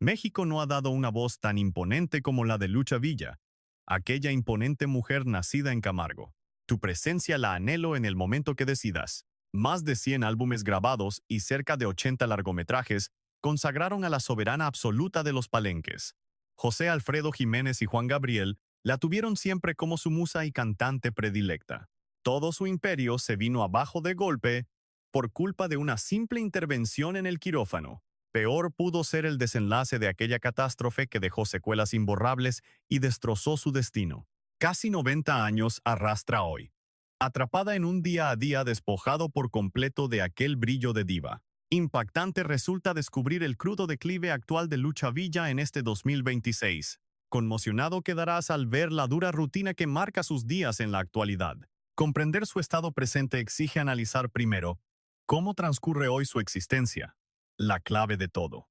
México no ha dado una voz tan imponente como la de Lucha Villa, aquella imponente mujer nacida en Camargo. Tu presencia la anhelo en el momento que decidas. Más de 100 álbumes grabados y cerca de 80 largometrajes consagraron a la soberana absoluta de los palenques. José Alfredo Jiménez y Juan Gabriel la tuvieron siempre como su musa y cantante predilecta. Todo su imperio se vino abajo de golpe por culpa de una simple intervención en el quirófano. Peor pudo ser el desenlace de aquella catástrofe que dejó secuelas imborrables y destrozó su destino. Casi 90 años arrastra hoy, atrapada en un día a día despojado por completo de aquel brillo de diva. Impactante resulta descubrir el crudo declive actual de Lucha Villa en este 2026. Conmocionado quedarás al ver la dura rutina que marca sus días en la actualidad. Comprender su estado presente exige analizar primero cómo transcurre hoy su existencia, la clave de todo.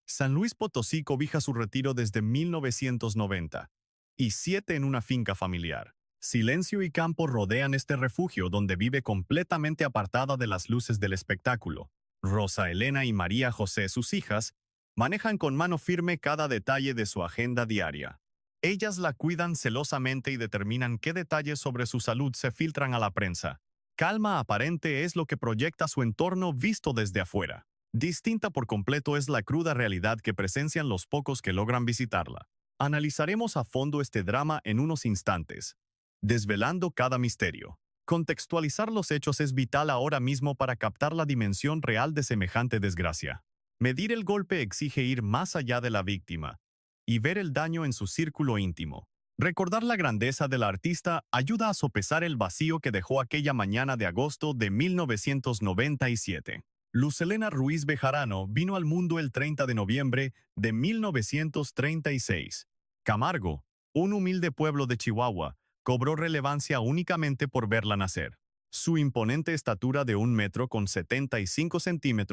San Luis Potosí cobija su retiro desde 1990, y 7 en una finca familiar. Silencio y campo rodean este refugio donde vive completamente apartada de las luces del espectáculo. Rosa Elena y María José, sus hijas, manejan con mano firme cada detalle de su agenda diaria. Ellas la cuidan celosamente y determinan qué detalles sobre su salud se filtran a la prensa. Calma aparente es lo que proyecta su entorno visto desde afuera. Distinta por completo es la cruda realidad que presencian los pocos que logran visitarla. Analizaremos a fondo este drama en unos instantes, desvelando cada misterio. Contextualizar los hechos es vital ahora mismo para captar la dimensión real de semejante desgracia. Medir el golpe exige ir más allá de la víctima y ver el daño en su círculo íntimo. Recordar la grandeza del artista ayuda a sopesar el vacío que dejó aquella mañana de agosto de 1997. Luz Helena Ruiz Bejarano vino al mundo el 30 de noviembre de 1936. Camargo, un humilde pueblo de Chihuahua, cobró relevancia únicamente por verla nacer. Su imponente estatura de 1,75 m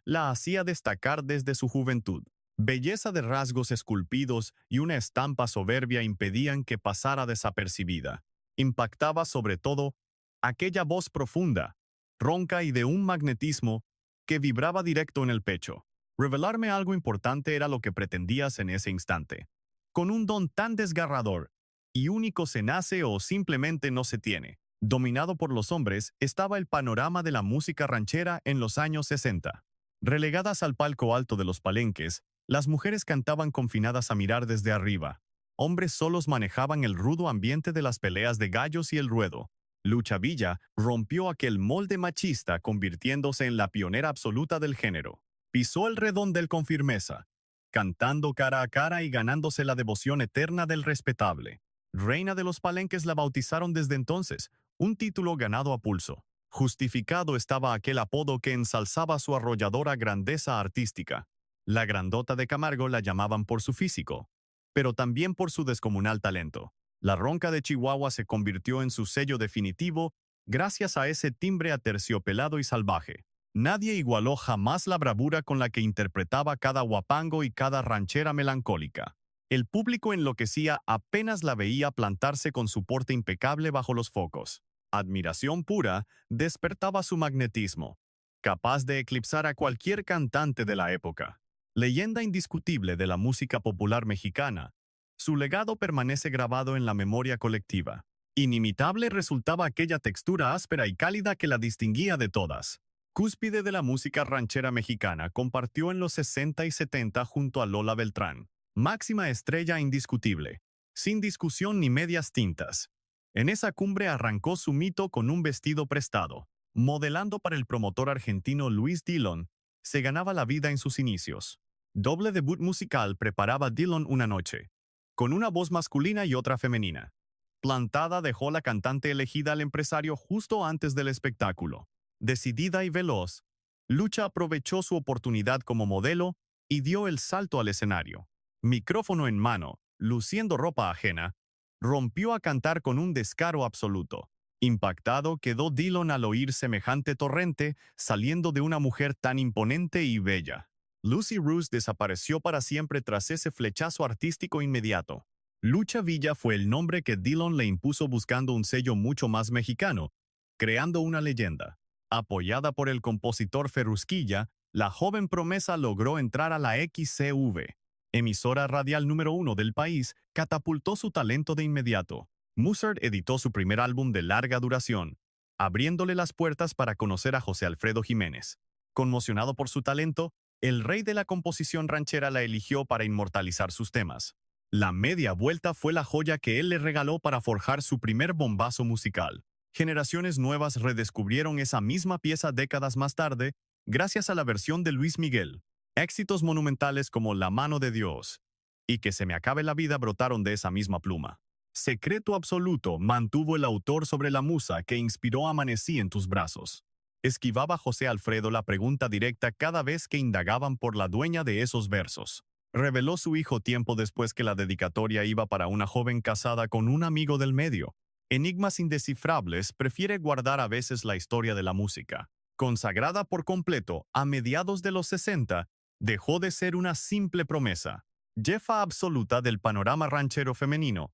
la hacía destacar desde su juventud. Belleza de rasgos esculpidos y una estampa soberbia impedían que pasara desapercibida. Impactaba sobre todo aquella voz profunda, ronca y de un magnetismo que vibraba directo en el pecho. Revelarme algo importante era lo que pretendías en ese instante. Con un don tan desgarrador y único se nace o simplemente no se tiene. Dominado por los hombres, estaba el panorama de la música ranchera en los años 60. Relegadas al palco alto de los palenques, las mujeres cantaban confinadas a mirar desde arriba. Hombres solos manejaban el rudo ambiente de las peleas de gallos y el ruedo. Lucha Villa rompió aquel molde machista convirtiéndose en la pionera absoluta del género. Pisó el redondel con firmeza, cantando cara a cara y ganándose la devoción eterna del respetable. Reina de los palenques la bautizaron desde entonces, un título ganado a pulso. Justificado estaba aquel apodo que ensalzaba su arrolladora grandeza artística. La grandota de Camargo la llamaban por su físico, pero también por su descomunal talento. La ronca de Chihuahua se convirtió en su sello definitivo gracias a ese timbre aterciopelado y salvaje. Nadie igualó jamás la bravura con la que interpretaba cada huapango y cada ranchera melancólica. El público enloquecía apenas la veía plantarse con su porte impecable bajo los focos. Admiración pura despertaba su magnetismo, capaz de eclipsar a cualquier cantante de la época. Leyenda indiscutible de la música popular mexicana, su legado permanece grabado en la memoria colectiva. Inimitable resultaba aquella textura áspera y cálida que la distinguía de todas. Cúspide de la música ranchera mexicana, compartió en los 60 y 70 junto a Lola Beltrán. Máxima estrella indiscutible, sin discusión ni medias tintas. En esa cumbre arrancó su mito con un vestido prestado. Modelando para el promotor argentino Luis Dillon, se ganaba la vida en sus inicios. Doble debut musical preparaba Dillon una noche, con una voz masculina y otra femenina. Plantada dejó la cantante elegida al empresario justo antes del espectáculo. Decidida y veloz, Lucha aprovechó su oportunidad como modelo y dio el salto al escenario. Micrófono en mano, luciendo ropa ajena, rompió a cantar con un descaro absoluto. Impactado quedó Dillon al oír semejante torrente saliendo de una mujer tan imponente y bella. Lucy Roos desapareció para siempre tras ese flechazo artístico inmediato. Lucha Villa fue el nombre que Dillon le impuso buscando un sello mucho más mexicano, creando una leyenda. Apoyada por el compositor Ferrusquilla, la joven promesa logró entrar a la XCV. emisora radial número 1 del país, catapultó su talento de inmediato. Mozart editó su primer álbum de larga duración, abriéndole las puertas para conocer a José Alfredo Jiménez. Conmocionado por su talento, el rey de la composición ranchera la eligió para inmortalizar sus temas. La media vuelta fue la joya que él le regaló para forjar su primer bombazo musical. Generaciones nuevas redescubrieron esa misma pieza décadas más tarde, gracias a la versión de Luis Miguel. Éxitos monumentales como La mano de Dios y Que se me acabe la vida brotaron de esa misma pluma. Secreto absoluto mantuvo el autor sobre la musa que inspiró Amanecí en tus brazos. Esquivaba José Alfredo la pregunta directa cada vez que indagaban por la dueña de esos versos. Reveló su hijo tiempo después que la dedicatoria iba para una joven casada con un amigo del medio. Enigmas indescifrables prefiere guardar a veces la historia de la música. Consagrada por completo a mediados de los 60, dejó de ser una simple promesa. Jefa absoluta del panorama ranchero femenino.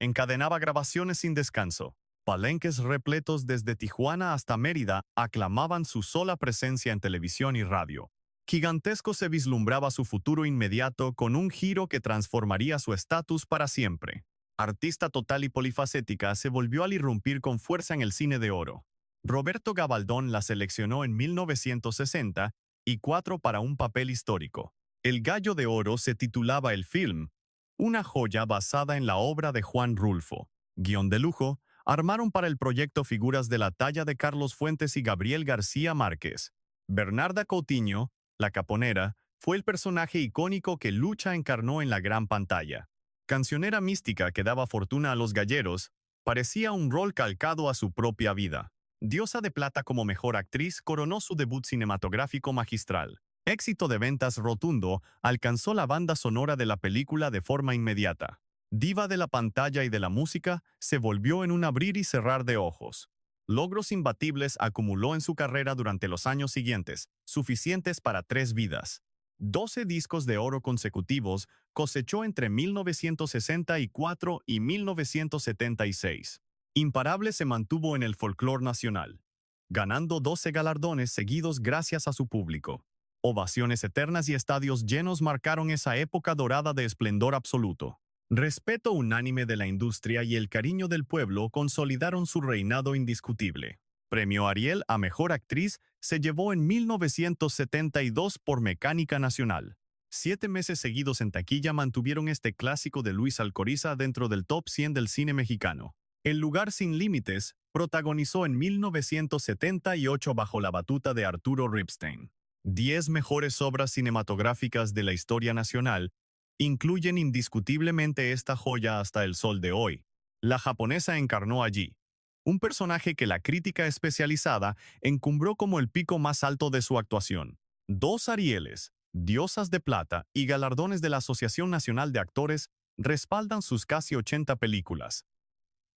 Encadenaba grabaciones sin descanso. Palenques repletos desde Tijuana hasta Mérida aclamaban su sola presencia en televisión y radio. Gigantesco se vislumbraba su futuro inmediato con un giro que transformaría su estatus para siempre. Artista total y polifacética, se volvió al irrumpir con fuerza en el cine de oro. Roberto Gabaldón la seleccionó en 1964 para un papel histórico. El Gallo de Oro se titulaba el film, una joya basada en la obra de Juan Rulfo. Guión de lujo, armaron para el proyecto figuras de la talla de Carlos Fuentes y Gabriel García Márquez. Bernarda Coutinho, la caponera, fue el personaje icónico que Lucha encarnó en la gran pantalla. Cancionera mística que daba fortuna a los galleros, parecía un rol calcado a su propia vida. Diosa de Plata como mejor actriz coronó su debut cinematográfico magistral. Éxito de ventas rotundo, alcanzó la banda sonora de la película de forma inmediata. Diva de la pantalla y de la música, se volvió en un abrir y cerrar de ojos. Logros imbatibles acumuló en su carrera durante los años siguientes, suficientes para 3 vidas. 12 discos de oro consecutivos cosechó entre 1964 y 1976. Imparable se mantuvo en el folclore nacional, ganando 12 galardones seguidos gracias a su público. Ovaciones eternas y estadios llenos marcaron esa época dorada de esplendor absoluto. Respeto unánime de la industria y el cariño del pueblo consolidaron su reinado indiscutible. Premio Ariel a Mejor Actriz se llevó en 1972 por Mecánica Nacional. 7 meses seguidos en taquilla mantuvieron este clásico de Luis Alcoriza dentro del top 100 del cine mexicano. El lugar sin límites protagonizó en 1978 bajo la batuta de Arturo Ripstein. 10 mejores obras cinematográficas de la historia nacional incluyen indiscutiblemente esta joya hasta el sol de hoy. La japonesa encarnó allí un personaje que la crítica especializada encumbró como el pico más alto de su actuación. 2 Arieles, Diosas de Plata y galardones de la Asociación Nacional de Actores respaldan sus casi 80 películas.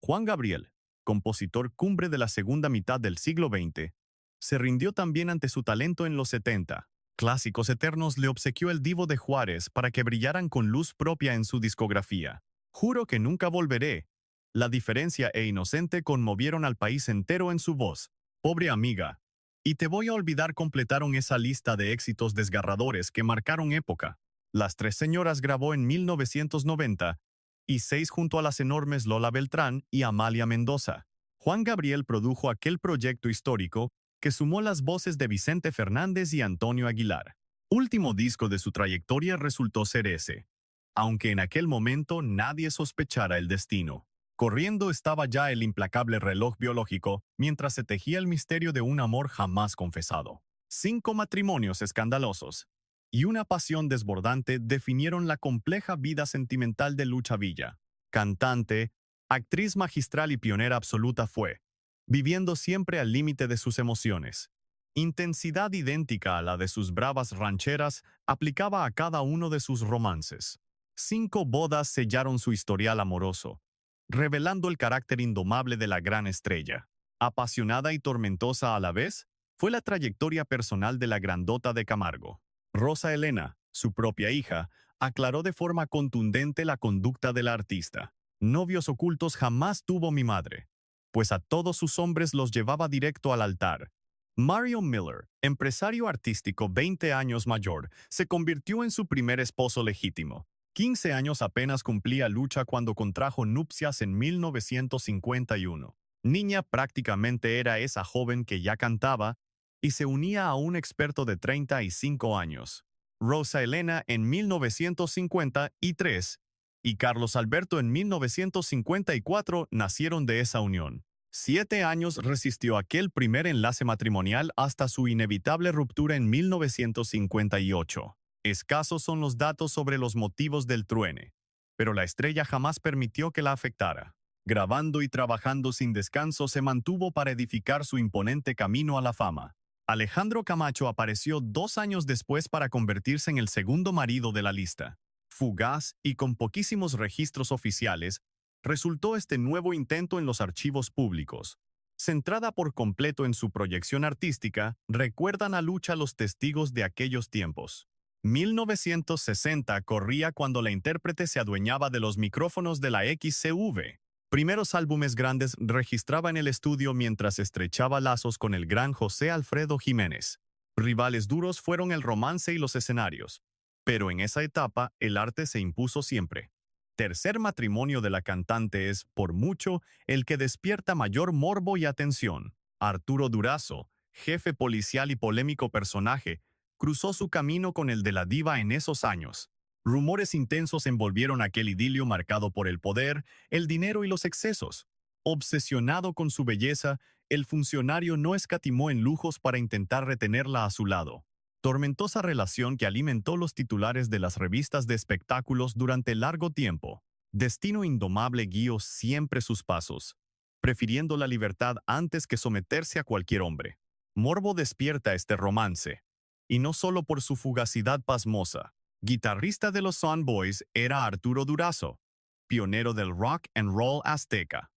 Juan Gabriel, compositor cumbre de la segunda mitad del siglo XX, se rindió también ante su talento en los 70. Clásicos eternos le obsequió el Divo de Juárez para que brillaran con luz propia en su discografía. Juro que nunca volveré. La Diferencia e Inocente conmovieron al país entero en su voz. Pobre amiga. Y Te voy a olvidar completaron esa lista de éxitos desgarradores que marcaron época. Las Tres Señoras grabó en 1990 y 6 junto a las enormes Lola Beltrán y Amalia Mendoza. Juan Gabriel produjo aquel proyecto histórico que sumó las voces de Vicente Fernández y Antonio Aguilar. Último disco de su trayectoria resultó ser ese, aunque en aquel momento nadie sospechara el destino. Corriendo estaba ya el implacable reloj biológico mientras se tejía el misterio de un amor jamás confesado. 5 matrimonios escandalosos y una pasión desbordante definieron la compleja vida sentimental de Lucha Villa. Cantante, actriz magistral y pionera absoluta fue, viviendo siempre al límite de sus emociones. Intensidad idéntica a la de sus bravas rancheras aplicaba a cada uno de sus romances. 5 bodas sellaron su historial amoroso, revelando el carácter indomable de la gran estrella. Apasionada y tormentosa a la vez, fue la trayectoria personal de la grandota de Camargo. Rosa Elena, su propia hija, aclaró de forma contundente la conducta de la artista. Novios ocultos jamás tuvo mi madre, pues a todos sus hombres los llevaba directo al altar. Mario Miller, empresario artístico 20 años mayor, se convirtió en su primer esposo legítimo. 15 años apenas cumplía Lucha cuando contrajo nupcias en 1951. Niña prácticamente era esa joven que ya cantaba y se unía a un experto de 35 años. Rosa Elena en 1953 y Carlos Alberto en 1954 nacieron de esa unión. 7 años resistió aquel primer enlace matrimonial hasta su inevitable ruptura en 1958. Escasos son los datos sobre los motivos del truene, pero la estrella jamás permitió que la afectara. Grabando y trabajando sin descanso se mantuvo para edificar su imponente camino a la fama. Alejandro Camacho apareció 2 años después para convertirse en el segundo marido de la lista. Fugaz y con poquísimos registros oficiales, resultó este nuevo intento en los archivos públicos. Centrada por completo en su proyección artística, recuerdan a Lucha los testigos de aquellos tiempos. 1960 corría cuando la intérprete se adueñaba de los micrófonos de la XCV. Primeros álbumes grandes registraba en el estudio mientras estrechaba lazos con el gran José Alfredo Jiménez. Rivales duros fueron el romance y los escenarios. Pero en esa etapa, el arte se impuso siempre. Tercer matrimonio de la cantante es, por mucho, el que despierta mayor morbo y atención. Arturo Durazo, jefe policial y polémico personaje, cruzó su camino con el de la diva en esos años. Rumores intensos envolvieron aquel idilio marcado por el poder, el dinero y los excesos. Obsesionado con su belleza, el funcionario no escatimó en lujos para intentar retenerla a su lado. Tormentosa relación que alimentó los titulares de las revistas de espectáculos durante largo tiempo. Destino indomable guió siempre sus pasos, prefiriendo la libertad antes que someterse a cualquier hombre. Morbo despierta este romance. Y no solo por su fugacidad pasmosa. Guitarrista de los Son Boys era Arturo Durazo, pionero del rock and roll azteca.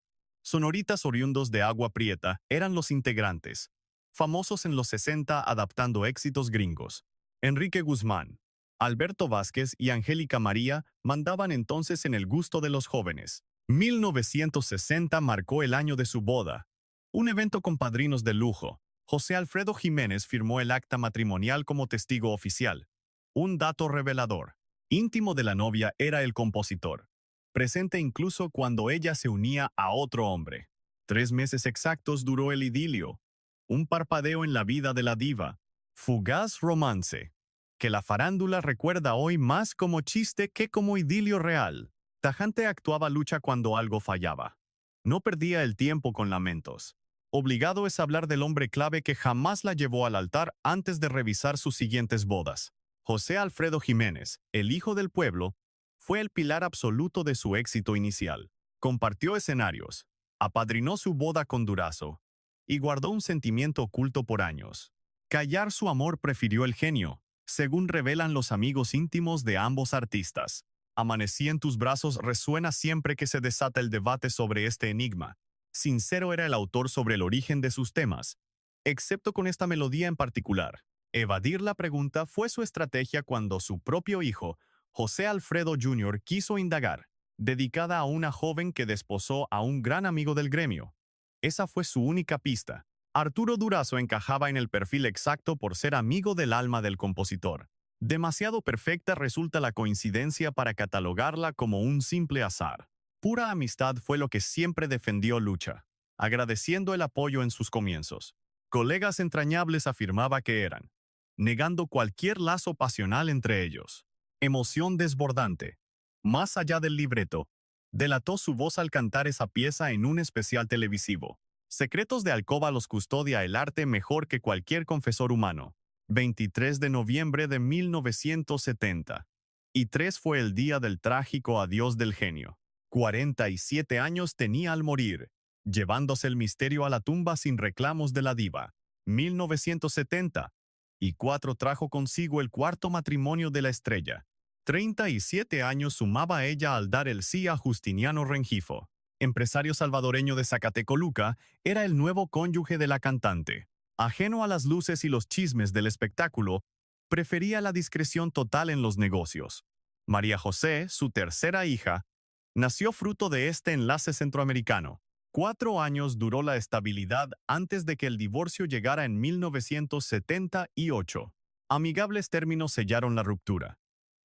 Sonoritas oriundos de Agua Prieta eran los integrantes, famosos en los 60 adaptando éxitos gringos. Enrique Guzmán, Alberto Vázquez y Angélica María mandaban entonces en el gusto de los jóvenes. 1960 marcó el año de su boda, un evento con padrinos de lujo. José Alfredo Jiménez firmó el acta matrimonial como testigo oficial. Un dato revelador. Íntimo de la novia era el compositor, presente incluso cuando ella se unía a otro hombre. 3 meses exactos duró el idilio. Un parpadeo en la vida de la diva. Fugaz romance, que la farándula recuerda hoy más como chiste que como idilio real. Tajante actuaba Lucha cuando algo fallaba. No perdía el tiempo con lamentos. Obligado es hablar del hombre clave que jamás la llevó al altar antes de revisar sus siguientes bodas. José Alfredo Jiménez, el hijo del pueblo, fue el pilar absoluto de su éxito inicial. Compartió escenarios, apadrinó su boda con Durazo y guardó un sentimiento oculto por años. Callar su amor prefirió el genio, según revelan los amigos íntimos de ambos artistas. Amanecí en tus brazos resuena siempre que se desata el debate sobre este enigma. Sincero era el autor sobre el origen de sus temas, excepto con esta melodía en particular. Evadir la pregunta fue su estrategia cuando su propio hijo, José Alfredo Jr., quiso indagar, dedicada a una joven que desposó a un gran amigo del gremio. Esa fue su única pista. Arturo Durazo encajaba en el perfil exacto por ser amigo del alma del compositor. Demasiado perfecta resulta la coincidencia para catalogarla como un simple azar. Pura amistad fue lo que siempre defendió Lucha, agradeciendo el apoyo en sus comienzos. Colegas entrañables afirmaba que eran, negando cualquier lazo pasional entre ellos. Emoción desbordante. Más allá del libreto, delató su voz al cantar esa pieza en un especial televisivo. Secretos de alcoba los custodia el arte mejor que cualquier confesor humano. 23 de noviembre de 1970. Y 3 fue el día del trágico adiós del genio. 47 años tenía al morir, llevándose el misterio a la tumba sin reclamos de la diva. 1970. Y 4 trajo consigo el cuarto matrimonio de la estrella. 37 años sumaba ella al dar el sí a Justiniano Rengifo. Empresario salvadoreño de Zacatecoluca, era el nuevo cónyuge de la cantante. Ajeno a las luces y los chismes del espectáculo, prefería la discreción total en los negocios. María José, su tercera hija, nació fruto de este enlace centroamericano. 4 años duró la estabilidad antes de que el divorcio llegara en 1978. Amigables términos sellaron la ruptura.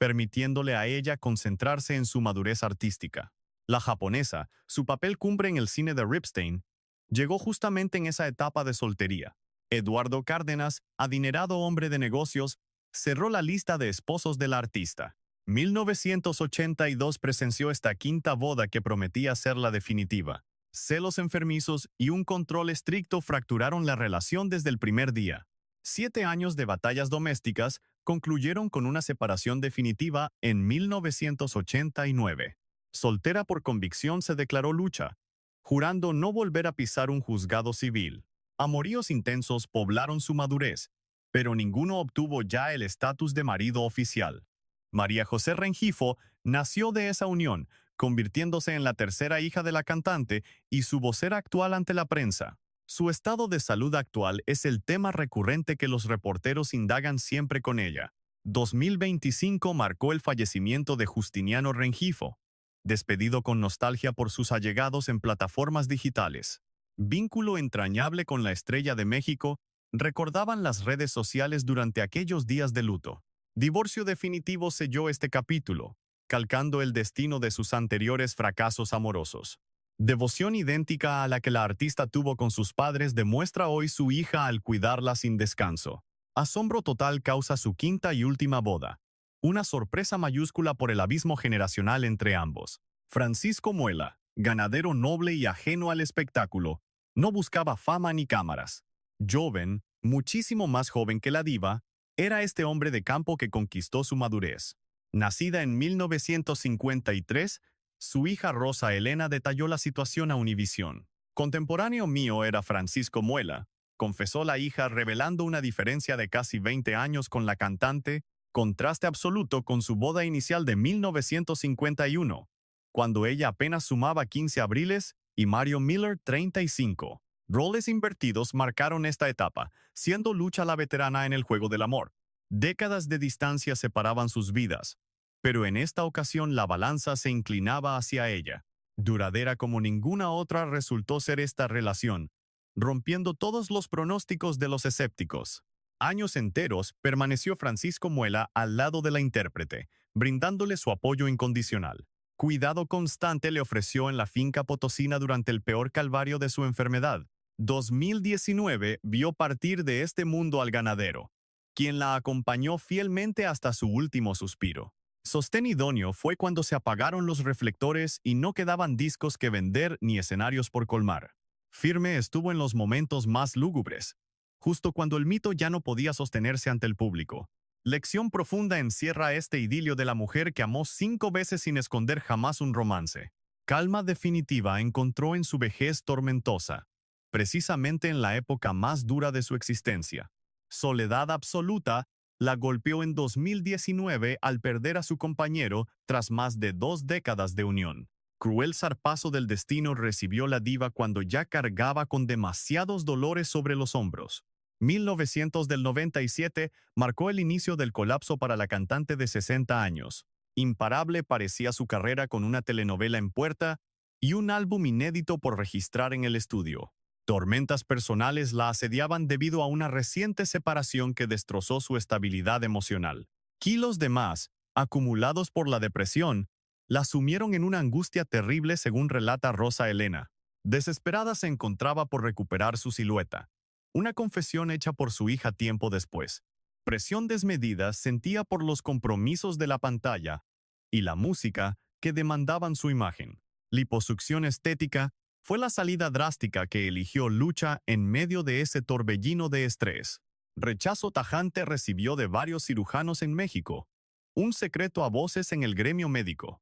permitiéndole a ella concentrarse en su madurez artística. La japonesa, su papel cumbre en el cine de Ripstein, llegó justamente en esa etapa de soltería. Eduardo Cárdenas, adinerado hombre de negocios, cerró la lista de esposos de la artista. 1982 presenció esta quinta boda que prometía ser la definitiva. Celos enfermizos y un control estricto fracturaron la relación desde el primer día. 7 años de batallas domésticas concluyeron con una separación definitiva en 1989. Soltera por convicción se declaró Lucha, jurando no volver a pisar un juzgado civil. Amoríos intensos poblaron su madurez, pero ninguno obtuvo ya el estatus de marido oficial. María José Rengifo nació de esa unión, convirtiéndose en la tercera hija de la cantante y su vocera actual ante la prensa. Su estado de salud actual es el tema recurrente que los reporteros indagan siempre con ella. 2025 marcó el fallecimiento de Justiniano Rengifo, despedido con nostalgia por sus allegados en plataformas digitales. Vínculo entrañable con la estrella de México, recordaban las redes sociales durante aquellos días de luto. Divorcio definitivo selló este capítulo, calcando el destino de sus anteriores fracasos amorosos. Devoción idéntica a la que la artista tuvo con sus padres demuestra hoy su hija al cuidarla sin descanso. Asombro total causa su quinta y última boda. Una sorpresa mayúscula por el abismo generacional entre ambos. Francisco Muela, ganadero noble y ajeno al espectáculo, no buscaba fama ni cámaras. Joven, muchísimo más joven que la diva, era este hombre de campo que conquistó su madurez. Nacida en 1953, su hija Rosa Elena detalló la situación a Univisión. Contemporáneo mío era Francisco Muela, confesó la hija revelando una diferencia de casi 20 años con la cantante, contraste absoluto con su boda inicial de 1951, cuando ella apenas sumaba 15 abriles y Mario Miller 35. Roles invertidos marcaron esta etapa, siendo Lucha la veterana en el juego del amor. Décadas de distancia separaban sus vidas, pero en esta ocasión la balanza se inclinaba hacia ella. Duradera como ninguna otra resultó ser esta relación, rompiendo todos los pronósticos de los escépticos. Años enteros permaneció Francisco Muela al lado de la intérprete, brindándole su apoyo incondicional. Cuidado constante le ofreció en la finca potosina durante el peor calvario de su enfermedad. 2019 vio partir de este mundo al ganadero, quien la acompañó fielmente hasta su último suspiro. Sostén idóneo fue cuando se apagaron los reflectores y no quedaban discos que vender ni escenarios por colmar. Firme estuvo en los momentos más lúgubres, justo cuando el mito ya no podía sostenerse ante el público. Lección profunda encierra este idilio de la mujer que amó 5 veces sin esconder jamás un romance. Calma definitiva encontró en su vejez tormentosa, precisamente en la época más dura de su existencia. Soledad absoluta la golpeó en 2019 al perder a su compañero tras más de 2 décadas de unión. Cruel zarpazo del destino recibió la diva cuando ya cargaba con demasiados dolores sobre los hombros. 1997 marcó el inicio del colapso para la cantante de 60 años. Imparable parecía su carrera con una telenovela en puerta y un álbum inédito por registrar en el estudio. Tormentas personales la asediaban debido a una reciente separación que destrozó su estabilidad emocional. Kilos de más, acumulados por la depresión, la sumieron en una angustia terrible según relata Rosa Elena. Desesperada se encontraba por recuperar su silueta. Una confesión hecha por su hija tiempo después. Presión desmedida sentía por los compromisos de la pantalla y la música que demandaban su imagen. Liposucción estética fue la salida drástica que eligió Lucha en medio de ese torbellino de estrés. Rechazo tajante recibió de varios cirujanos en México. Un secreto a voces en el gremio médico.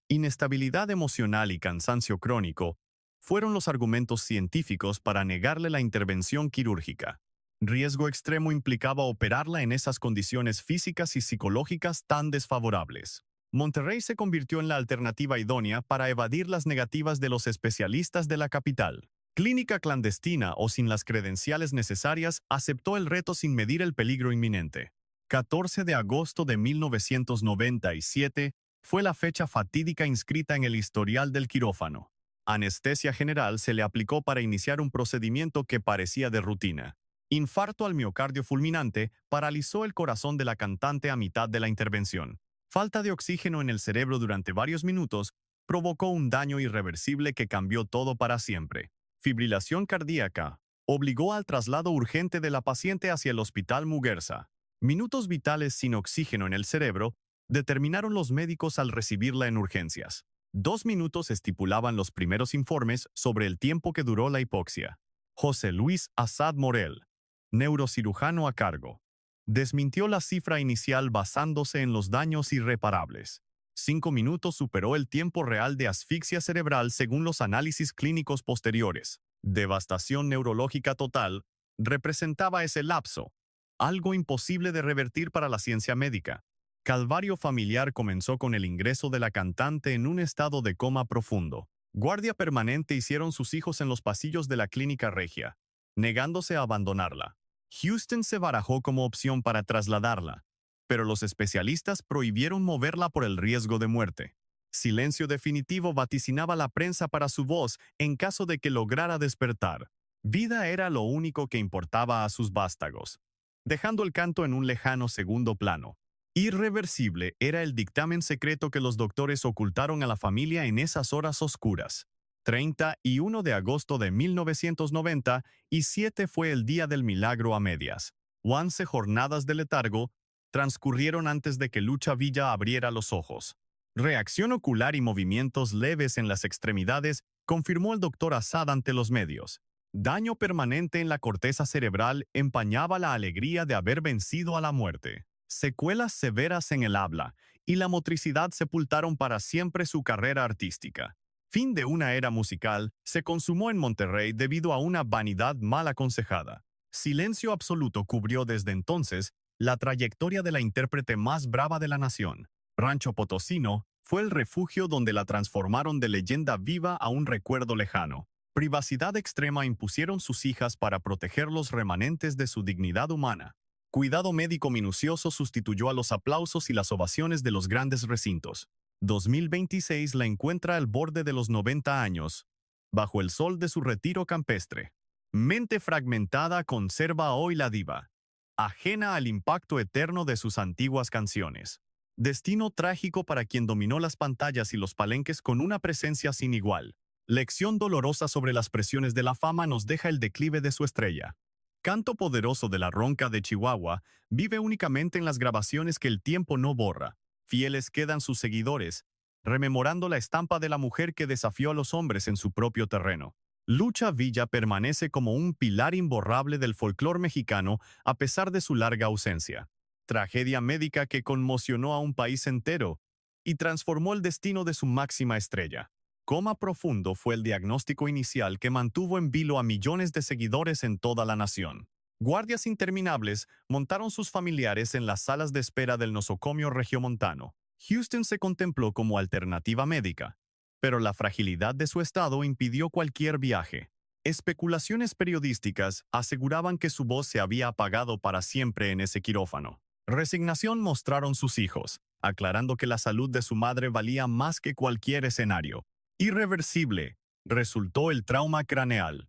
Inestabilidad emocional y cansancio crónico fueron los argumentos científicos para negarle la intervención quirúrgica. Riesgo extremo implicaba operarla en esas condiciones físicas y psicológicas tan desfavorables. Monterrey se convirtió en la alternativa idónea para evadir las negativas de los especialistas de la capital. Clínica clandestina o sin las credenciales necesarias aceptó el reto sin medir el peligro inminente. 14 de agosto de 1997 fue la fecha fatídica inscrita en el historial del quirófano. Anestesia general se le aplicó para iniciar un procedimiento que parecía de rutina. Infarto al miocardio fulminante paralizó el corazón de la cantante a mitad de la intervención. Falta de oxígeno en el cerebro durante varios minutos provocó un daño irreversible que cambió todo para siempre. Fibrilación cardíaca obligó al traslado urgente de la paciente hacia el Hospital Muguerza. Minutos vitales sin oxígeno en el cerebro determinaron los médicos al recibirla en urgencias. 2 minutos estipulaban los primeros informes sobre el tiempo que duró la hipoxia. José Luis Assad Morel, neurocirujano a cargo, desmintió la cifra inicial basándose en los daños irreparables. 5 minutos superó el tiempo real de asfixia cerebral según los análisis clínicos posteriores. Devastación neurológica total representaba ese lapso, algo imposible de revertir para la ciencia médica. Calvario familiar comenzó con el ingreso de la cantante en un estado de coma profundo. Guardia permanente hicieron sus hijos en los pasillos de la clínica regia, negándose a abandonarla. Houston se barajó como opción para trasladarla, pero los especialistas prohibieron moverla por el riesgo de muerte. Silencio definitivo vaticinaba la prensa para su voz en caso de que lograra despertar. Vida era lo único que importaba a sus vástagos, dejando el canto en un lejano segundo plano. Irreversible era el dictamen secreto que los doctores ocultaron a la familia en esas horas oscuras. 31 de agosto de 1990 y 7 fue el día del milagro a medias. 11 jornadas de letargo transcurrieron antes de que Lucha Villa abriera los ojos. Reacción ocular y movimientos leves en las extremidades, confirmó el doctor Assad ante los medios. Daño permanente en la corteza cerebral empañaba la alegría de haber vencido a la muerte. Secuelas severas en el habla y la motricidad sepultaron para siempre su carrera artística. Fin de una era musical se consumó en Monterrey debido a una vanidad mal aconsejada. Silencio absoluto cubrió desde entonces la trayectoria de la intérprete más brava de la nación. Rancho Potosino fue el refugio donde la transformaron de leyenda viva a un recuerdo lejano. Privacidad extrema impusieron sus hijas para proteger los remanentes de su dignidad humana. Cuidado médico minucioso sustituyó a los aplausos y las ovaciones de los grandes recintos. 2026 la encuentra al borde de los 90 años, bajo el sol de su retiro campestre. Mente fragmentada conserva hoy la diva, ajena al impacto eterno de sus antiguas canciones. Destino trágico para quien dominó las pantallas y los palenques con una presencia sin igual. Lección dolorosa sobre las presiones de la fama nos deja el declive de su estrella. Canto poderoso de la ronca de Chihuahua vive únicamente en las grabaciones que el tiempo no borra. Fieles quedan sus seguidores, rememorando la estampa de la mujer que desafió a los hombres en su propio terreno. Lucha Villa permanece como un pilar imborrable del folclore mexicano a pesar de su larga ausencia. Tragedia médica que conmocionó a un país entero y transformó el destino de su máxima estrella. Coma profundo fue el diagnóstico inicial que mantuvo en vilo a millones de seguidores en toda la nación. Guardias interminables montaron sus familiares en las salas de espera del nosocomio regiomontano. Houston se contempló como alternativa médica, pero la fragilidad de su estado impidió cualquier viaje. Especulaciones periodísticas aseguraban que su voz se había apagado para siempre en ese quirófano. Resignación mostraron sus hijos, aclarando que la salud de su madre valía más que cualquier escenario. Irreversible resultó el trauma craneal,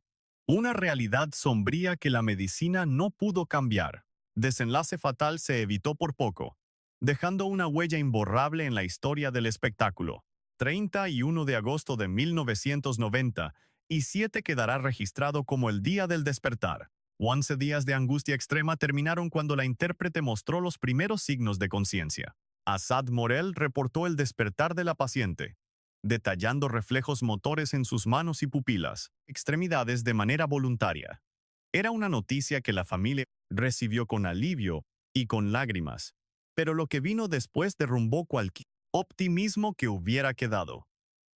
una realidad sombría que la medicina no pudo cambiar. Desenlace fatal se evitó por poco, dejando una huella imborrable en la historia del espectáculo. 31 de agosto de 1990 y 7 quedará registrado como el día del despertar. 11 días de angustia extrema terminaron cuando la intérprete mostró los primeros signos de conciencia. Assad Morel reportó el despertar de la paciente, detallando reflejos motores en sus manos y pupilas, extremidades de manera voluntaria. Era una noticia que la familia recibió con alivio y con lágrimas, pero lo que vino después derrumbó cualquier optimismo que hubiera quedado.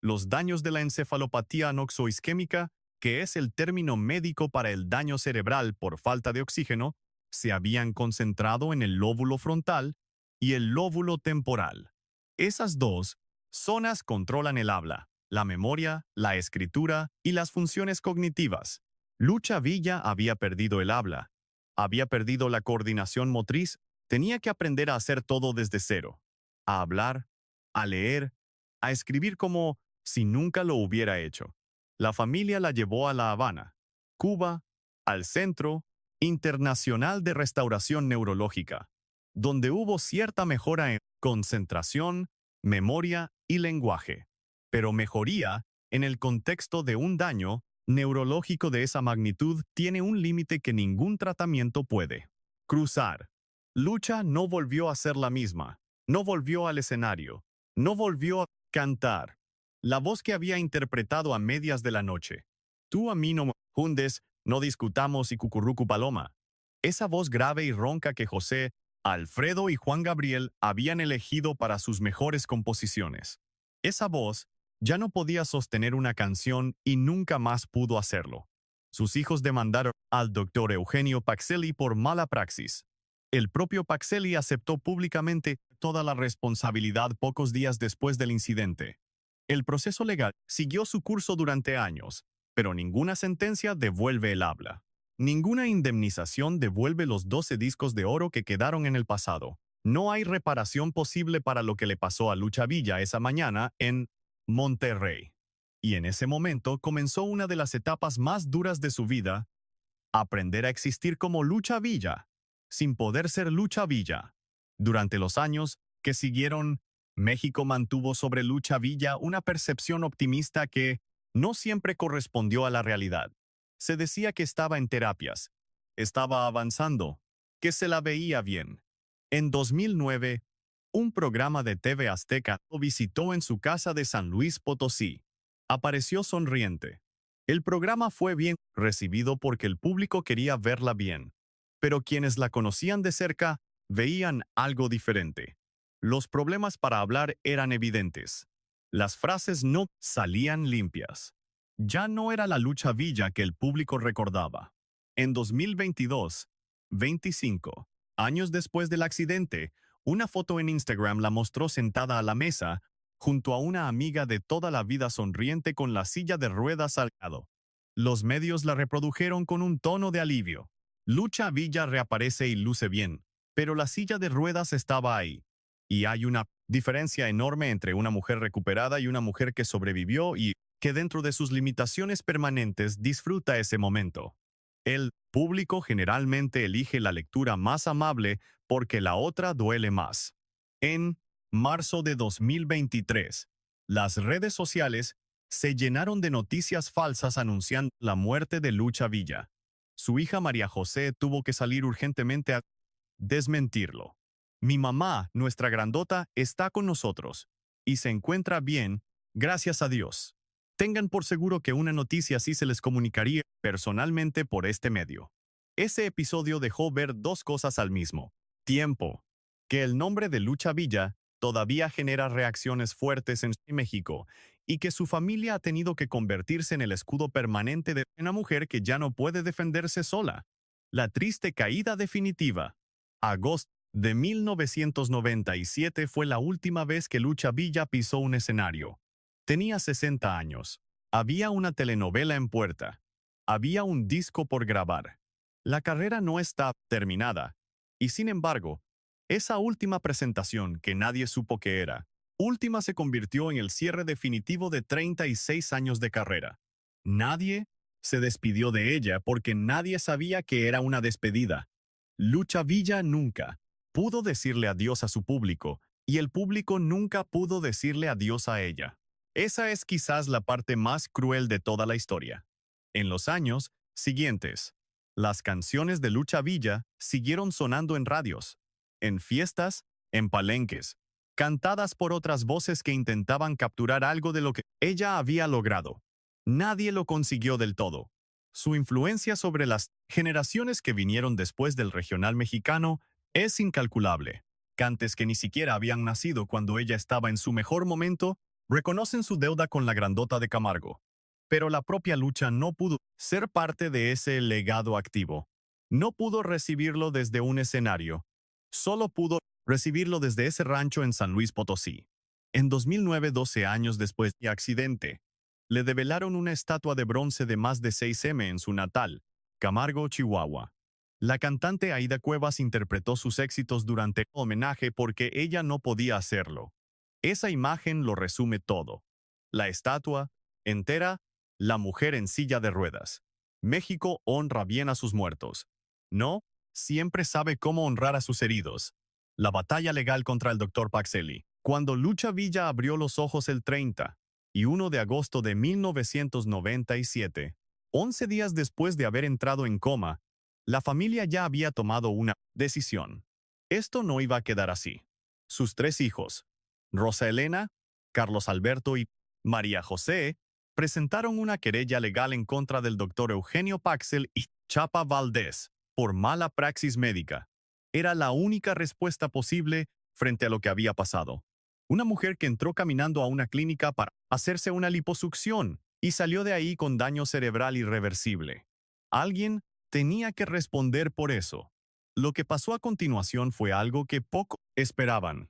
Los daños de la encefalopatía anoxoisquémica, que es el término médico para el daño cerebral por falta de oxígeno, se habían concentrado en el lóbulo frontal y el lóbulo temporal. Esas dos zonas controlan el habla, la memoria, la escritura y las funciones cognitivas. Lucha Villa había perdido el habla, había perdido la coordinación motriz, tenía que aprender a hacer todo desde cero, a hablar, a leer, a escribir como si nunca lo hubiera hecho. La familia la llevó a La Habana, Cuba, al Centro Internacional de Restauración Neurológica. donde hubo cierta mejora en concentración, memoria y lenguaje, pero mejoría en el contexto de un daño neurológico de esa magnitud tiene un límite que ningún tratamiento puede cruzar. Lucha no volvió a ser la misma, no volvió al escenario, no volvió a cantar. La voz que había interpretado a medias de la noche. Tú a mí no me hundes, no discutamos y cucurrucu paloma. Esa voz grave y ronca que José, Alfredo y Juan Gabriel habían elegido para sus mejores composiciones. Esa voz ya no podía sostener una canción y nunca más pudo hacerlo. Sus hijos demandaron al doctor Eugenio Pacelli por mala praxis. El propio Pacelli aceptó públicamente toda la responsabilidad pocos días después del incidente. El proceso legal siguió su curso durante años, pero ninguna sentencia devuelve el habla. Ninguna indemnización devuelve los 12 discos de oro que quedaron en el pasado. No hay reparación posible para lo que le pasó a Lucha Villa esa mañana en Monterrey. Y en ese momento comenzó una de las etapas más duras de su vida, aprender a existir como Lucha Villa, sin poder ser Lucha Villa. Durante los años que siguieron, México mantuvo sobre Lucha Villa una percepción optimista que no siempre correspondió a la realidad. Se decía que estaba en terapias, estaba avanzando, que se la veía bien. En 2009, un programa de TV Azteca lo visitó en su casa de San Luis Potosí. Apareció sonriente. El programa fue bien recibido porque el público quería verla bien, pero quienes la conocían de cerca veían algo diferente. Los problemas para hablar eran evidentes. Las frases no salían limpias. Ya no era la Lucha Villa que el público recordaba. En 2022, 25 años después del accidente, una foto en Instagram la mostró sentada a la mesa, junto a una amiga de toda la vida sonriente con la silla de ruedas al lado. Los medios la reprodujeron con un tono de alivio. Lucha Villa reaparece y luce bien, pero la silla de ruedas estaba ahí. Y hay una diferencia enorme entre una mujer recuperada y una mujer que sobrevivió y que dentro de sus limitaciones permanentes disfruta ese momento. El público generalmente elige la lectura más amable porque la otra duele más. En marzo de 2023, las redes sociales se llenaron de noticias falsas anunciando la muerte de Lucha Villa. Su hija María José tuvo que salir urgentemente a desmentirlo. Mi mamá, nuestra grandota, está con nosotros y se encuentra bien, gracias a Dios. Tengan por seguro que una noticia así se les comunicaría personalmente por este medio. Ese episodio dejó ver dos cosas al mismo tiempo: que el nombre de Lucha Villa todavía genera reacciones fuertes en México y que su familia ha tenido que convertirse en el escudo permanente de una mujer que ya no puede defenderse sola. La triste caída definitiva. Agosto de 1997 fue la última vez que Lucha Villa pisó un escenario. Tenía 60 años. Había una telenovela en puerta. Había un disco por grabar. La carrera no está terminada. Y sin embargo, esa última presentación que nadie supo que era, última se convirtió en el cierre definitivo de 36 años de carrera. Nadie se despidió de ella porque nadie sabía que era una despedida. Lucha Villa nunca pudo decirle adiós a su público y el público nunca pudo decirle adiós a ella. Esa es quizás la parte más cruel de toda la historia. En los años siguientes, las canciones de Lucha Villa siguieron sonando en radios, en fiestas, en palenques, cantadas por otras voces que intentaban capturar algo de lo que ella había logrado. Nadie lo consiguió del todo. Su influencia sobre las generaciones que vinieron después del regional mexicano es incalculable. Cantes que ni siquiera habían nacido cuando ella estaba en su mejor momento reconocen su deuda con la grandota de Camargo. Pero la propia Lucha no pudo ser parte de ese legado activo. No pudo recibirlo desde un escenario. Solo pudo recibirlo desde ese rancho en San Luis Potosí. En 2009, 12 años después del accidente, le develaron una estatua de bronce de más de 6 m en su natal, Camargo, Chihuahua. La cantante Aida Cuevas interpretó sus éxitos durante el homenaje porque ella no podía hacerlo. Esa imagen lo resume todo. La estatua, entera, la mujer en silla de ruedas. México honra bien a sus muertos. No, siempre sabe cómo honrar a sus heridos. La batalla legal contra el Dr. Pacelli. Cuando Lucha Villa abrió los ojos el 31 de agosto de 1997, 11 días después de haber entrado en coma, la familia ya había tomado una decisión. Esto no iba a quedar así. Sus tres hijos, Rosa Elena, Carlos Alberto y María José, presentaron una querella legal en contra del doctor Eugenio Paxel y Chapa Valdés por mala praxis médica. Era la única respuesta posible frente a lo que había pasado. Una mujer que entró caminando a una clínica para hacerse una liposucción y salió de ahí con daño cerebral irreversible. Alguien tenía que responder por eso. Lo que pasó a continuación fue algo que poco esperaban.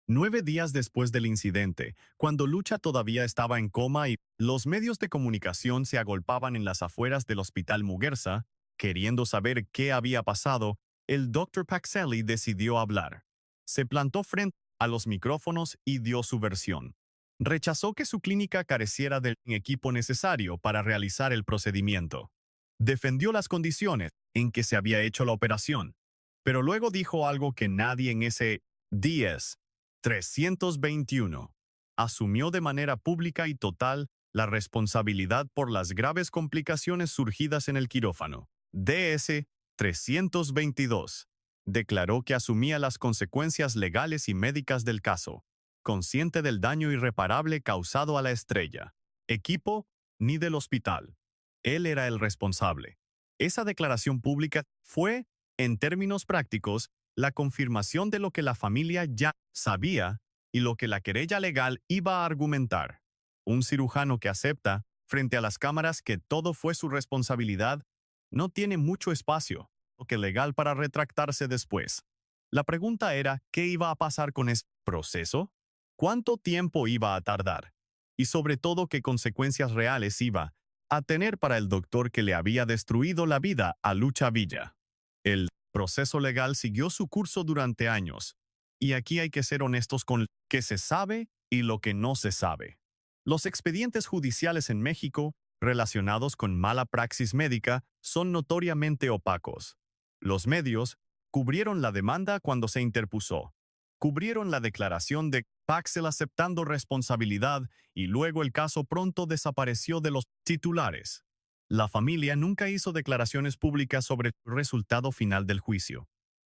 9 días después del incidente, cuando Lucha todavía estaba en coma y los medios de comunicación se agolpaban en las afueras del Hospital Muguerza, queriendo saber qué había pasado, el Dr. Pacelli decidió hablar. Se plantó frente a los micrófonos y dio su versión. Rechazó que su clínica careciera del equipo necesario para realizar el procedimiento. Defendió las condiciones en que se había hecho la operación, pero luego dijo algo que nadie en ese 321 asumió de manera pública y total la responsabilidad por las graves complicaciones surgidas en el quirófano. DS-322 declaró que asumía las consecuencias legales y médicas del caso, consciente del daño irreparable causado a la estrella, equipo ni del hospital. Él era el responsable. Esa declaración pública fue, en términos prácticos, la confirmación de lo que la familia ya sabía y lo que la querella legal iba a argumentar. Un cirujano que acepta, frente a las cámaras, que todo fue su responsabilidad, no tiene mucho espacio legal para retractarse después. La pregunta era, ¿qué iba a pasar con ese proceso? ¿Cuánto tiempo iba a tardar? Y sobre todo, ¿qué consecuencias reales iba a tener para el doctor que le había destruido la vida a Lucha Villa? El proceso legal siguió su curso durante años. Y aquí hay que ser honestos con lo que se sabe y lo que no se sabe. Los expedientes judiciales en México, relacionados con mala praxis médica, son notoriamente opacos. Los medios cubrieron la demanda cuando se interpuso. Cubrieron la declaración de Paxel aceptando responsabilidad y luego el caso pronto desapareció de los titulares. La familia nunca hizo declaraciones públicas sobre el resultado final del juicio.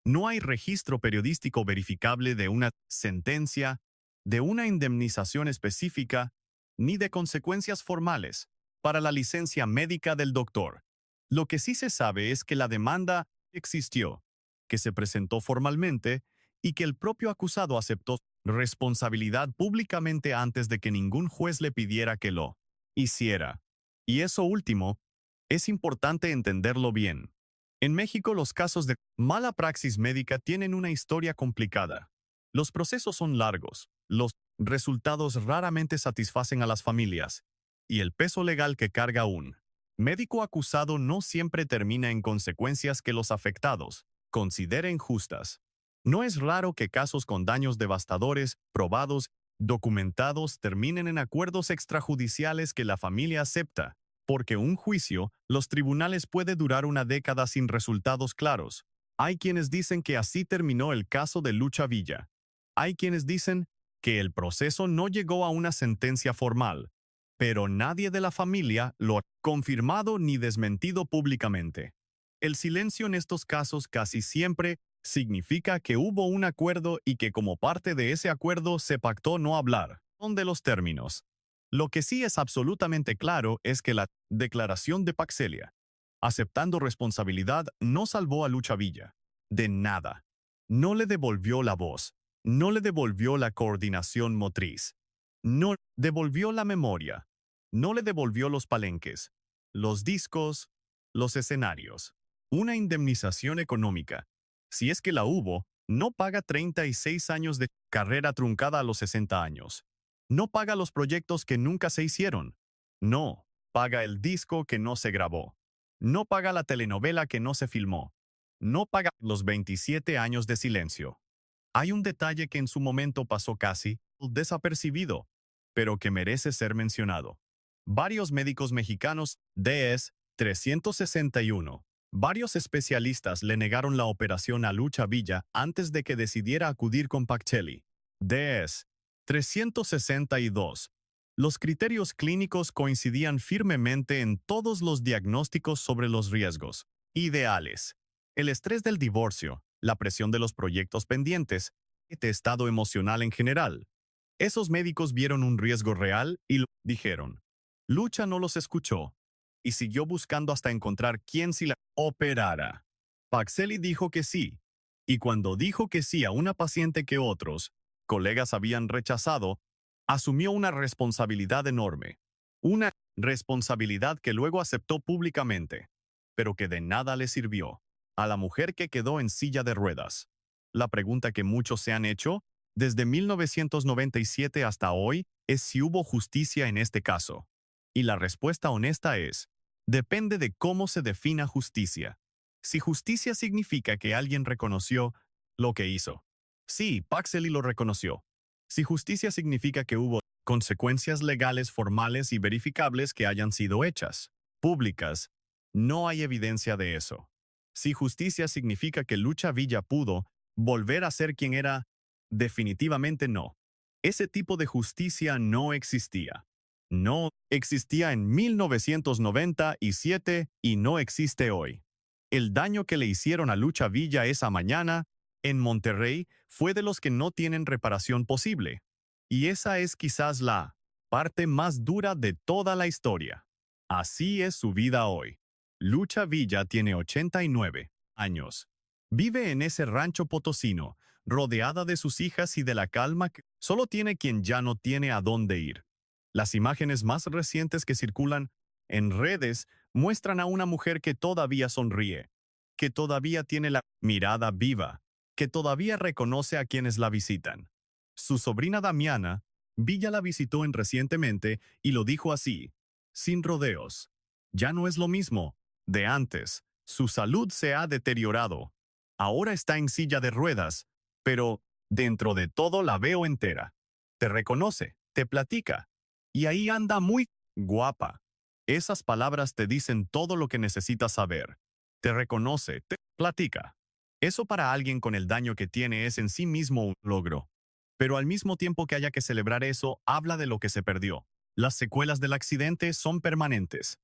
No hay registro periodístico verificable de una sentencia, de una indemnización específica, ni de consecuencias formales para la licencia médica del doctor. Lo que sí se sabe es que la demanda existió, que se presentó formalmente y que el propio acusado aceptó responsabilidad públicamente antes de que ningún juez le pidiera que lo hiciera. Y eso último, es importante entenderlo bien. En México, los casos de mala praxis médica tienen una historia complicada. Los procesos son largos, los resultados raramente satisfacen a las familias, y el peso legal que carga un médico acusado no siempre termina en consecuencias que los afectados consideren justas. No es raro que casos con daños devastadores, probados, documentados, terminen en acuerdos extrajudiciales que la familia acepta, porque un juicio, los tribunales puede durar una década sin resultados claros. Hay quienes dicen que así terminó el caso de Lucha Villa. Hay quienes dicen que el proceso no llegó a una sentencia formal, pero nadie de la familia lo ha confirmado ni desmentido públicamente. El silencio en estos casos casi siempre significa que hubo un acuerdo y que como parte de ese acuerdo se pactó no hablar de los términos. Lo que sí es absolutamente claro es que la declaración de Paxelia, aceptando responsabilidad, no salvó a Lucha Villa. De nada. No le devolvió la voz, no le devolvió la coordinación motriz, no devolvió la memoria, no le devolvió los palenques, los discos, los escenarios. Una indemnización económica, si es que la hubo, no paga 36 años de carrera truncada a los 60 años. No paga los proyectos que nunca se hicieron. No, paga el disco que no se grabó. No paga la telenovela que no se filmó. No paga los 27 años de silencio. Hay un detalle que en su momento pasó casi desapercibido, pero que merece ser mencionado. Varios médicos mexicanos, DS 361, Varios especialistas le negaron la operación a Lucha Villa antes de que decidiera acudir con Pacelli. DS 362. Los criterios clínicos coincidían firmemente en todos los diagnósticos sobre los riesgos ideales. El estrés del divorcio, la presión de los proyectos pendientes, el estado emocional en general. Esos médicos vieron un riesgo real y lo dijeron. Lucha no los escuchó y siguió buscando hasta encontrar quién sí la operara. Pacelli dijo que sí, y cuando dijo que sí a una paciente que otros colegas habían rechazado, asumió una responsabilidad enorme. Una responsabilidad que luego aceptó públicamente, pero que de nada le sirvió a la mujer que quedó en silla de ruedas. La pregunta que muchos se han hecho desde 1997 hasta hoy es si hubo justicia en este caso. Y la respuesta honesta es, depende de cómo se defina justicia. Si justicia significa que alguien reconoció lo que hizo. Sí, Pacelli lo reconoció. Si justicia significa que hubo consecuencias legales formales y verificables que hayan sido hechas, públicas, no hay evidencia de eso. Si justicia significa que Lucha Villa pudo volver a ser quien era, definitivamente no. Ese tipo de justicia no existía. No existía en 1997 y no existe hoy. El daño que le hicieron a Lucha Villa esa mañana en Monterrey fue de los que no tienen reparación posible. Y esa es quizás la parte más dura de toda la historia. Así es su vida hoy. Lucha Villa tiene 89 años. Vive en ese rancho potosino, rodeada de sus hijas y de la calma que solo tiene quien ya no tiene a dónde ir. Las imágenes más recientes que circulan en redes muestran a una mujer que todavía sonríe, que todavía tiene la mirada viva, que todavía reconoce a quienes la visitan. Su sobrina Damiana, Villa la visitó recientemente y lo dijo así, sin rodeos. Ya no es lo mismo de antes. Su salud se ha deteriorado. Ahora está en silla de ruedas, pero dentro de todo la veo entera. Te reconoce, te platica. Y ahí anda muy guapa. Esas palabras te dicen todo lo que necesitas saber. Te reconoce, te platica. Eso para alguien con el daño que tiene es en sí mismo un logro. Pero al mismo tiempo que haya que celebrar eso, habla de lo que se perdió. Las secuelas del accidente son permanentes.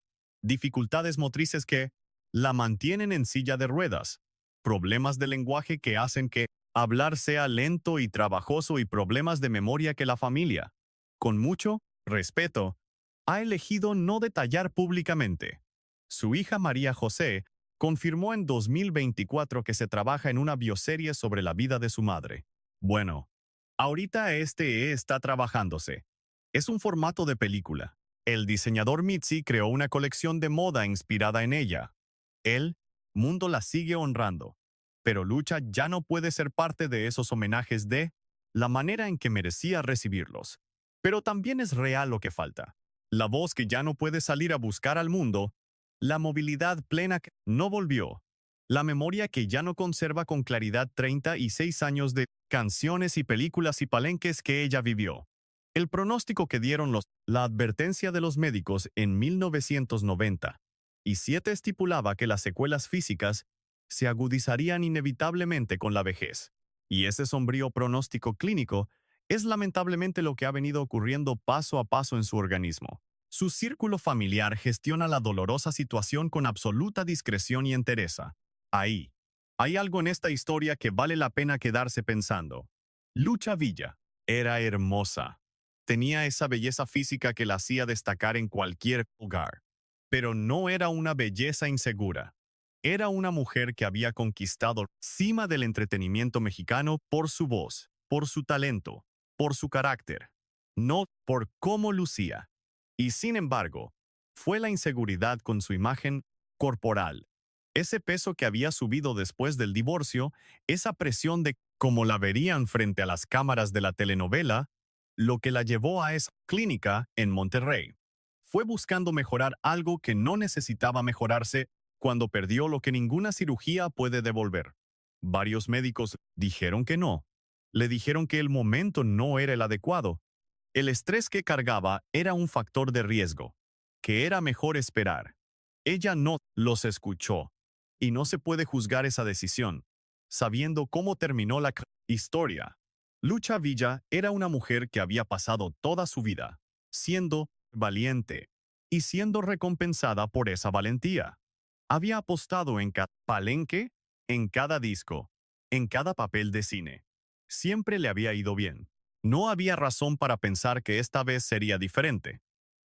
Dificultades motrices que la mantienen en silla de ruedas. Problemas de lenguaje que hacen que hablar sea lento y trabajoso y problemas de memoria que la familia, con mucho respeto, ha elegido no detallar públicamente. Su hija María José confirmó en 2024 que se trabaja en una bioserie sobre la vida de su madre. Bueno, ahorita está trabajándose. Es un formato de película. El diseñador Mitzi creó una colección de moda inspirada en ella. El mundo la sigue honrando, pero Lucha ya no puede ser parte de esos homenajes de la manera en que merecía recibirlos. Pero también es real lo que falta. La voz que ya no puede salir a buscar al mundo, la movilidad plena que no volvió, la memoria que ya no conserva con claridad 36 años de canciones y películas y palenques que ella vivió. El pronóstico que dieron la advertencia de los médicos en 1997 estipulaba que las secuelas físicas se agudizarían inevitablemente con la vejez. Y ese sombrío pronóstico clínico es lamentablemente lo que ha venido ocurriendo paso a paso en su organismo. Su círculo familiar gestiona la dolorosa situación con absoluta discreción y entereza. Ahí, hay algo en esta historia que vale la pena quedarse pensando. Lucha Villa era hermosa. Tenía esa belleza física que la hacía destacar en cualquier lugar. Pero no era una belleza insegura. Era una mujer que había conquistado la cima del entretenimiento mexicano por su voz, por su talento, por su carácter, no por cómo lucía. Y sin embargo, fue la inseguridad con su imagen corporal, ese peso que había subido después del divorcio, esa presión de cómo la verían frente a las cámaras de la telenovela, lo que la llevó a esa clínica en Monterrey. Fue buscando mejorar algo que no necesitaba mejorarse cuando perdió lo que ninguna cirugía puede devolver. Varios médicos dijeron que no. Le dijeron que el momento no era el adecuado. El estrés que cargaba era un factor de riesgo, que era mejor esperar. Ella no los escuchó. y no se puede juzgar esa decisión, sabiendo cómo terminó la historia. Lucha Villa era una mujer que había pasado toda su vida siendo valiente y siendo recompensada por esa valentía. Había apostado en cada palenque, en cada disco, en cada papel de cine. Siempre le había ido bien. No había razón para pensar que esta vez sería diferente.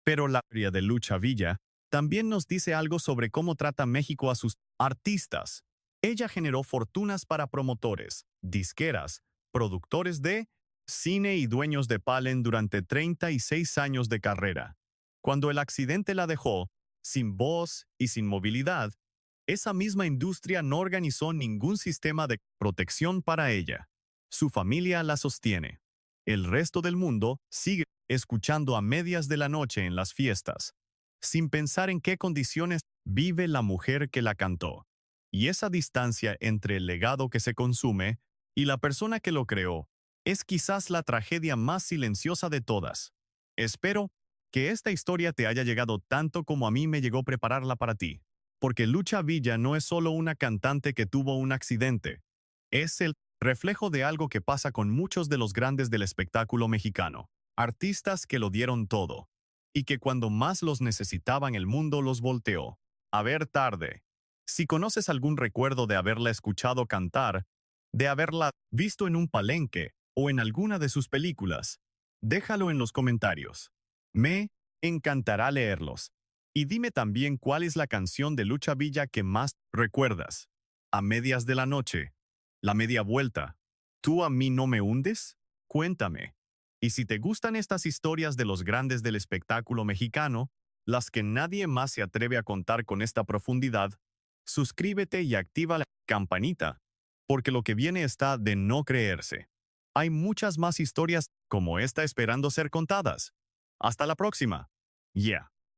Pero la historia de Lucha Villa también nos dice algo sobre cómo trata México a sus artistas. Ella generó fortunas para promotores, disqueras, productores de cine y dueños de Palen durante 36 años de carrera. Cuando el accidente la dejó, sin voz y sin movilidad, esa misma industria no organizó ningún sistema de protección para ella. Su familia la sostiene. El resto del mundo sigue escuchando a medias de la noche en las fiestas, sin pensar en qué condiciones vive la mujer que la cantó. Y esa distancia entre el legado que se consume y la persona que lo creó es quizás la tragedia más silenciosa de todas. Espero que esta historia te haya llegado tanto como a mí me llegó prepararla para ti, porque Lucha Villa no es solo una cantante que tuvo un accidente, es el reflejo de algo que pasa con muchos de los grandes del espectáculo mexicano, artistas que lo dieron todo, y que cuando más los necesitaban el mundo los volteó. A ver tarde. Si conoces algún recuerdo de haberla escuchado cantar, de haberla visto en un palenque o en alguna de sus películas, déjalo en los comentarios. Me encantará leerlos. Y dime también cuál es la canción de Lucha Villa que más recuerdas. A medias de la noche. La media vuelta. ¿Tú a mí no me hundes? Cuéntame. Y si te gustan estas historias de los grandes del espectáculo mexicano, las que nadie más se atreve a contar con esta profundidad, suscríbete y activa la campanita, porque lo que viene está de no creerse. Hay muchas más historias como esta esperando ser contadas. Hasta la próxima. Yeah.